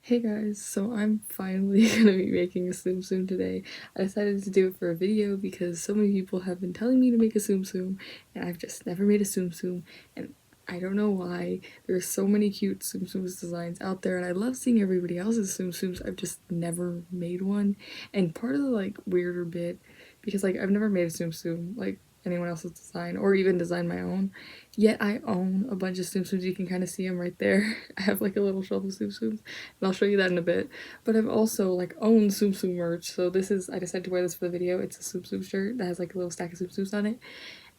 Hey guys, so I'm finally gonna be making a tsum tsum today. I decided to do it for a video because so many people have been telling me to make a tsum tsum and I've just never made a tsum tsum, and I don't know why. There are so many cute tsum tsums designs out there and I love seeing everybody else's tsum tsums. I've just never made one, and part of the weirder bit, because I've never made a tsum tsum like anyone else's design or even designed my own, yet I own a bunch of tsum tsums. You can kind of see them right there. I have like a little shelf of tsum tsums and I'll show you that in a bit. But I've also owned Tsum Tsum merch, so this is, I decided to wear this for the video. It's a Tsum Tsum shirt that has like a little stack of Tsum Tsums on it,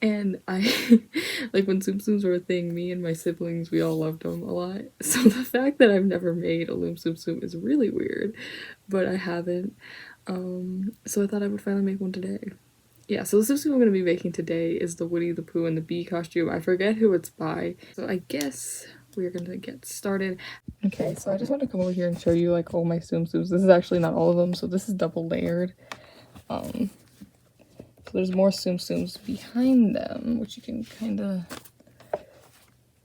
and I when Tsum Tsums were a thing, me and my siblings, we all loved them a lot. So the fact that I've never made a Loom Tsum Tsum is really weird, but I haven't. So I thought I would finally make one today. Yeah, so the Tsum Tsum I'm going to be making today is the Woody the Pooh and the Bee costume. I forget who it's by, so I guess we're gonna get started. Okay, so I just want to come over here and show you all my Tsum Tsums. This is actually not all of them, so this is double layered. So there's more Tsum Tsums behind them, which you can kind of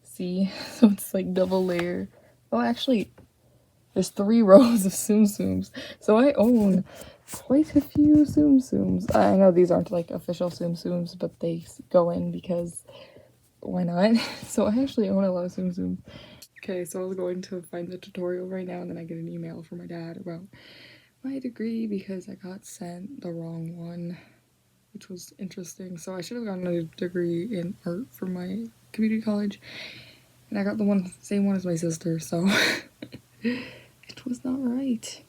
see. So it's like double layer. Oh, actually, there's 3 rows of Tsum Tsums. So I own quite a few Tsum Tsums. I know these aren't official Tsum Tsums, but they go in because why not? So I actually own a lot of Tsum Tsums. Okay, so I was going to find the tutorial right now and then I get an email from my dad about my degree because I got sent the wrong one, which was interesting. So I should have gotten a degree in art from my community college, and I got the same one as my sister, so it was not right.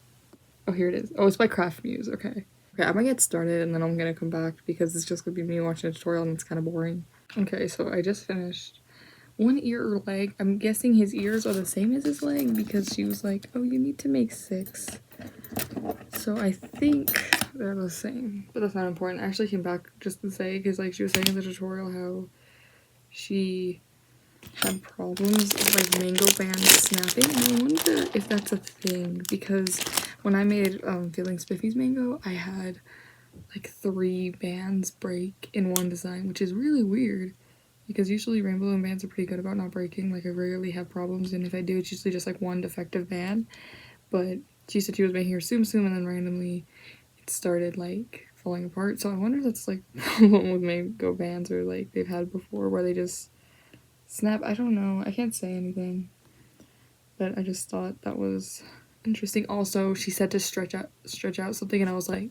Oh, here it is. Oh, it's by Craft Muse. Okay, I'm gonna get started and then I'm gonna come back because it's just gonna be me watching a tutorial and it's kind of boring. Okay, so I just finished one ear or leg. I'm guessing his ears are the same as his leg because she was like, oh, you need to make 6. So I think they're the same, but that's not important. I actually came back just to say, because she was saying in the tutorial how she had problems with mango bands snapping, and I wonder if that's a thing, because when I made Feeling Spiffy's mango, I had 3 bands break in one design, which is really weird. Because usually rainbow loom bands are pretty good about not breaking. I rarely have problems, and if I do, it's usually just one defective band. But she said she was making her tsum tsum and then randomly it started falling apart. So I wonder if that's a problem with mango bands or they've had before where they just snap. I don't know. I can't say anything. But I just thought that was interesting. Also, she said to stretch out something, and I was like,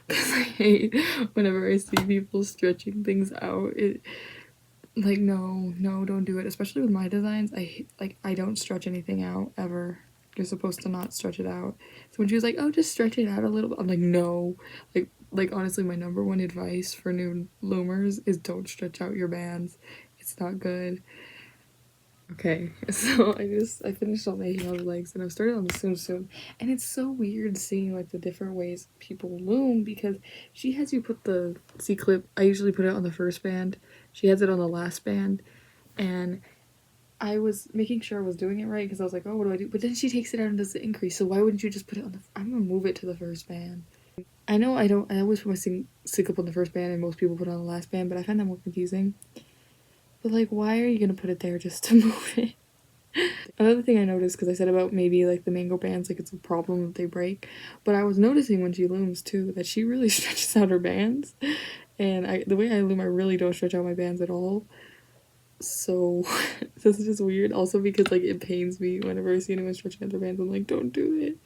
because I hate whenever I see people stretching things out. No, don't do it. Especially with my designs, I don't stretch anything out ever. You're supposed to not stretch it out. So when she was like, oh, just stretch it out a little bit, I'm like, no. Honestly, my #1 advice for new loomers is don't stretch out your bands. It's not good. Okay, so I finished all making all the legs and I started on the Tsum Tsum, and it's so weird seeing the different ways people loom because she has you put the C-clip. I usually put it on the first band. She has it on the last band, and I was making sure I was doing it right because I was like, oh, what do I do? But then she takes it out and does the increase. So why wouldn't you just put it on the? I'm gonna move it to the first band. I know I don't. I always put my C-clip on the first band, and most people put it on the last band, but I find that more confusing. But why are you gonna put it there just to move it? Another thing I noticed, because I said about maybe the mango bands, it's a problem that they break, but I was noticing when she looms too that she really stretches out her bands, and the way I loom, I really don't stretch out my bands at all. So this is just weird. Also because it pains me whenever I see anyone stretching out their bands. I'm like, don't do it.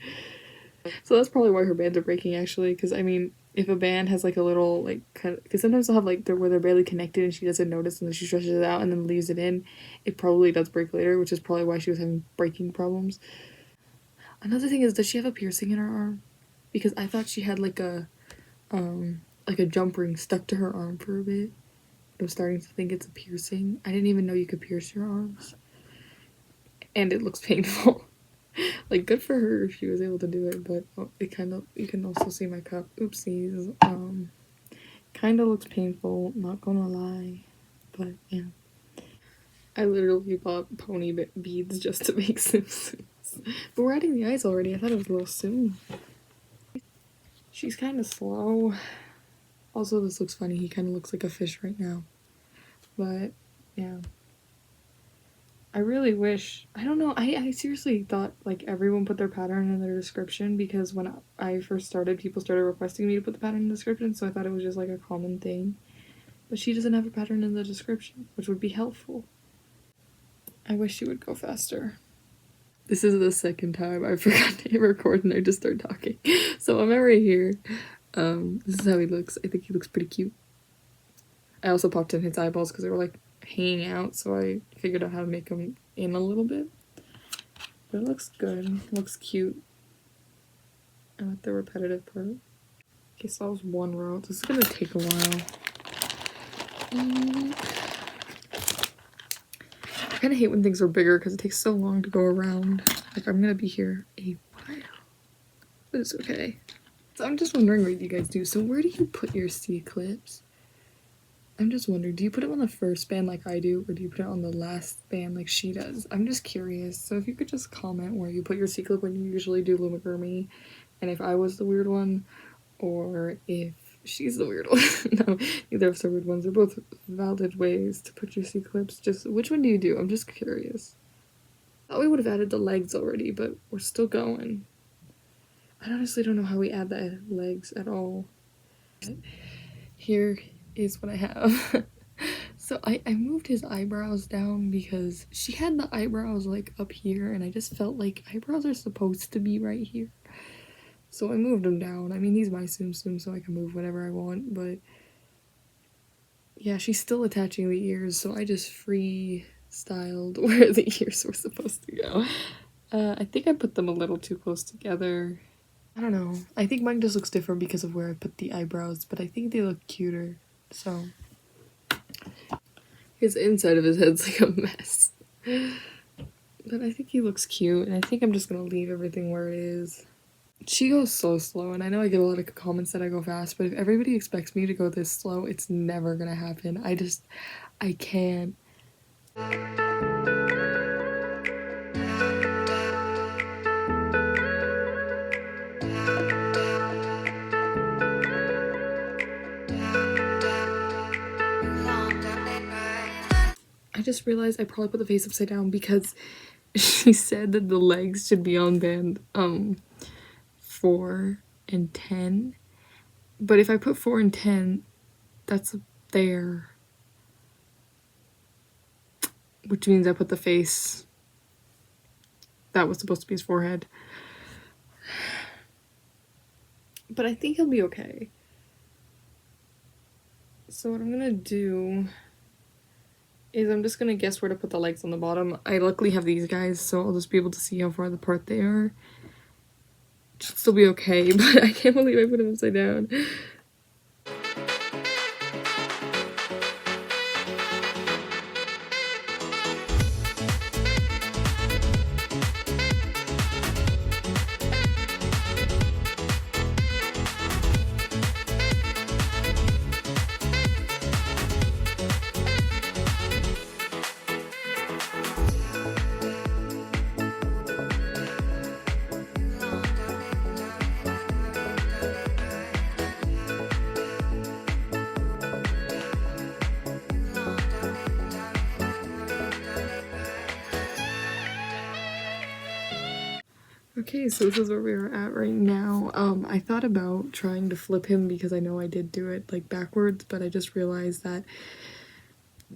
So that's probably why her bands are breaking actually. Because I mean, if a band has a little because sometimes they'll have where they're barely connected and she doesn't notice and then she stretches it out and then leaves it in, it probably does break later, which is probably why she was having breaking problems. Another thing is, does she have a piercing in her arm? Because I thought she had a jump ring stuck to her arm for a bit. I'm starting to think it's a piercing. I didn't even know you could pierce your arms. And it looks painful. Good for her if she was able to do it, but you can also see my cup. Oopsies. Kind of looks painful, not gonna lie. But yeah. I literally bought pony beads just to make Sims. But we're adding the eyes already. I thought it was a little soon. She's kind of slow. Also, this looks funny. He kind of looks like a fish right now. But yeah. I really wish, I don't know, I seriously thought like everyone put their pattern in their description, because when I first started, people started requesting me to put the pattern in the description, so I thought it was just like a common thing. But she doesn't have a pattern in the description, which would be helpful. I wish she would go faster. This is the second time I forgot to hit record and I just started talking. So I'm right here. This is how he looks. I think he looks pretty cute. I also popped in his eyeballs because they were like hanging out, so I figured out how to make them in a little bit. But it looks good. It looks cute. I like the repetitive part. Okay, so that was one row. This is gonna take a while. I kind of hate when things are bigger because it takes so long to go around. Like, I'm gonna be here a while. But it's okay. So I'm just wondering what you guys do. So where do you put your C-clips? I'm just wondering, do you put them on the first band like I do, or do you put it on the last band like she does? I'm just curious. So if you could just comment where you put your C-clip when you usually do Loomigurmui, and if I was the weird one, or if she's the weird one. No, neither of us are weird ones. They're both valid ways to put your C-clips. Just which one do you do? I'm just curious. I thought we would have added the legs already, but we're still going. I honestly don't know how we add the legs at all. Here is what I have. So I moved his eyebrows down because she had the eyebrows like up here, and I just felt like eyebrows are supposed to be right here. So I moved him down. I mean, he's my Tsum, so I can move whatever I want, but yeah, she's still attaching the ears, so I just freestyled where the ears were supposed to go. I think I put them a little too close together. I don't know. I think mine just looks different because of where I put the eyebrows, but I think they look cuter, so. His inside of his head's like a mess. But I think he looks cute, and I think I'm just gonna leave everything where it is. She goes so slow, and I know I get a lot of comments that I go fast, but if everybody expects me to go this slow, it's never gonna happen. I can't. I just realized I probably put the face upside down because she said that the legs should be on band 4 and 10. But if I put 4 and 10, that's there. Which means I put the face that was supposed to be his forehead. But I think he'll be okay. So what I'm gonna do is I'm just gonna guess where to put the legs on the bottom. I luckily have these guys, so I'll just be able to see how far apart they are. Should still be okay, but I can't believe I put him upside down. Okay, so this is where we're at right now. I thought about trying to flip him because I know I did do it like backwards, but I just realized that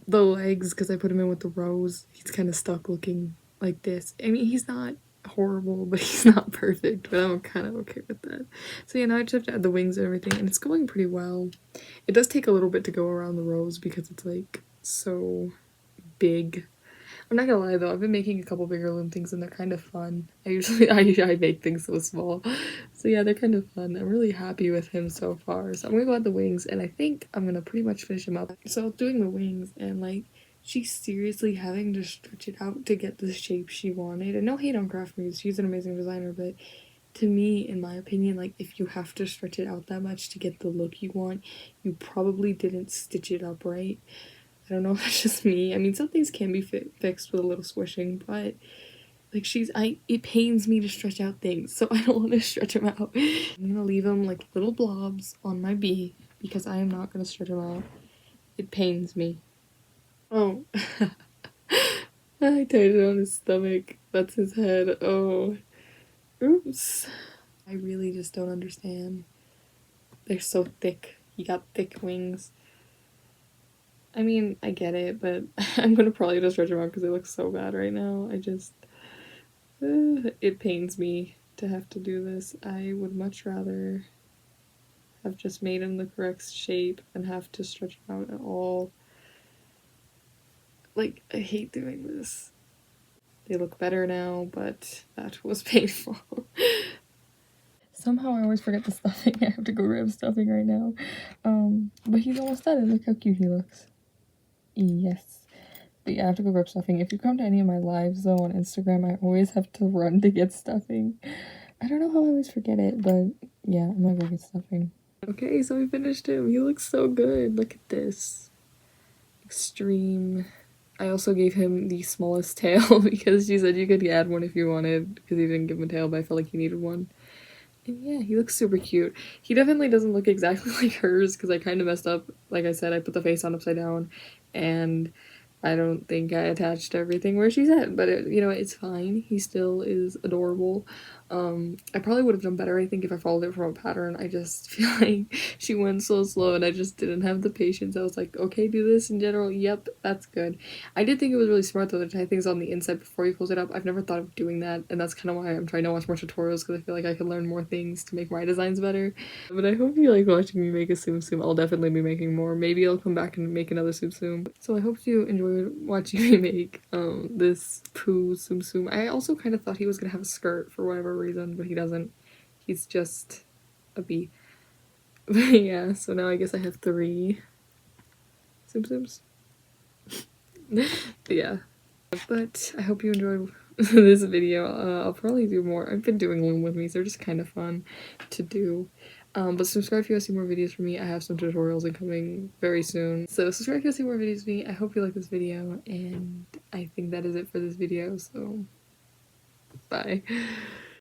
the legs, because I put him in with the rows, he's kind of stuck looking like this. I mean, he's not horrible, but he's not perfect, but I'm kind of okay with that. So yeah, now I just have to add the wings and everything, and it's going pretty well. It does take a little bit to go around the rows because it's like so big. I'm not gonna lie though, I've been making a couple bigger loom things and they're kind of fun. I make things so small. So yeah, they're kind of fun. I'm really happy with him so far. So I'm gonna go add the wings, and I think I'm gonna pretty much finish him up. So doing the wings, and like, she's seriously having to stretch it out to get the shape she wanted. And no hate on Craft Muse, she's an amazing designer, but to me, in my opinion, like, if you have to stretch it out that much to get the look you want, you probably didn't stitch it up right. I don't know if that's just me. I mean, some things can be fixed with a little swishing, but like, it pains me to stretch out things, so I don't want to stretch them out. I'm gonna leave them like little blobs on my bee because I am not gonna stretch them out. It pains me. Oh, I tied it on his stomach. That's his head. Oh, oops. I really just don't understand. They're so thick. He got thick wings. I mean, I get it, but I'm gonna probably just stretch them out because they look so bad right now. I just, it pains me to have to do this. I would much rather have just made him the correct shape than have to stretch him out at all. Like, I hate doing this. They look better now, but that was painful. Somehow I always forget the stuffing. I have to go grab stuffing right now. But he's almost done, and look how cute he looks. Yes. But yeah, I have to go grab stuffing. If you come to any of my lives though on Instagram, I always have to run to get stuffing. I don't know how I always forget it, but yeah, I'm gonna go get stuffing. Okay, so we finished him. He looks so good. Look at this. Extreme. I also gave him the smallest tail because she said you could add one if you wanted because he didn't give him a tail, but I felt like he needed one. And yeah, he looks super cute. He definitely doesn't look exactly like hers because I kind of messed up. Like I said, I put the face on upside down and I don't think I attached everything where she said, but you know, it's fine. He still is adorable. I probably would have done better, I think, if I followed it from a pattern. I just feel like she went so slow and I just didn't have the patience. I was like, okay, do this in general. Yep, that's good. I did think it was really smart though to tie things on the inside before you close it up. I've never thought of doing that, and that's kind of why I'm trying to watch more tutorials because I feel like I can learn more things to make my designs better. But I hope you like watching me make a tsum tsum. I'll definitely be making more. Maybe I'll come back and make another tsum tsum. So I hope you enjoyed watching me make this poo tsum tsum. I also kind of thought he was gonna have a skirt for whatever reason, but he doesn't. He's just a bee. But yeah, so now I guess I have 3 tsum tsums. Yeah. But I hope you enjoyed this video. I'll probably do more. I've been doing Loom with me, so they're just kind of fun to do. But subscribe if you want to see more videos from me. I have some tutorials incoming very soon. So subscribe if you want to see more videos from me. I hope you like this video, and I think that is it for this video, so bye.